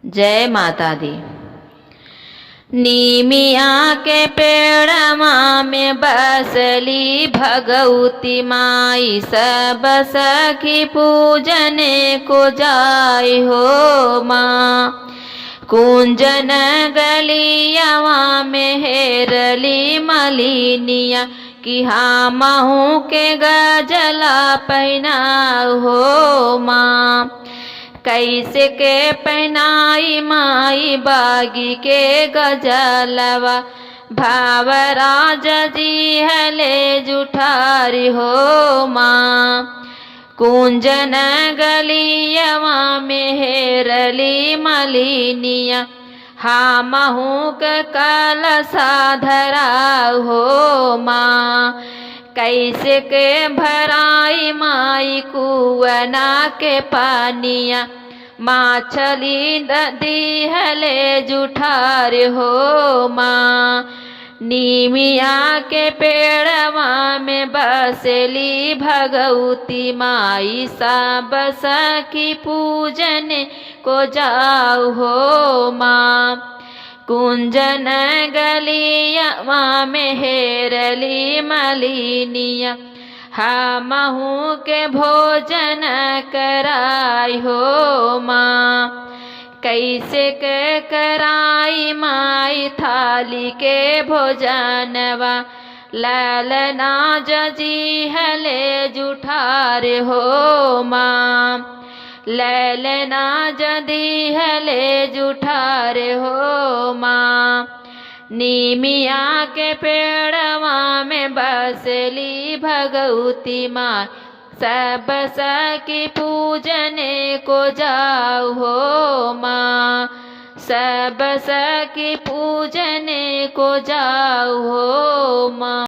जय माता दी। नीमिया के पेड़वा में बसली भगवती माई, सब सखी पूजने को जाय हो माँ। कुंजन गलियावा में हेरली मलिनिया, कि हमहू के गजला पहना हो माँ। कैसे के पहनाई माई बागी के गजलवा, भावराज जी हले जुठारी हो माँ। कुंजन गलियवा में हेरली मलिनिया, हमहू के कलसा धरा हो माँ। कैसे के भराई माई कुआना के पानिया, माछली नदी हले जुठार हो माँ। नीमिया के पेड़वा में बसली भगवती माई, सब सखी पूजने को जाऊ हो माँ। कुंजन गलियावा में हेरली मलिनिया, हमहू के भोजन कराई हो माँ। कैसे के कराई माई थाली के भोजनवा, ललना जजी हले जुठार हो माँ। ललना जदी हले जुठार हो माँ। नीमिया के पेड़वा में बसली भगवती माँ, सब सखी पूजने को जाऊ हो माँ। सब सखी पूजने को जाऊ हो माँ।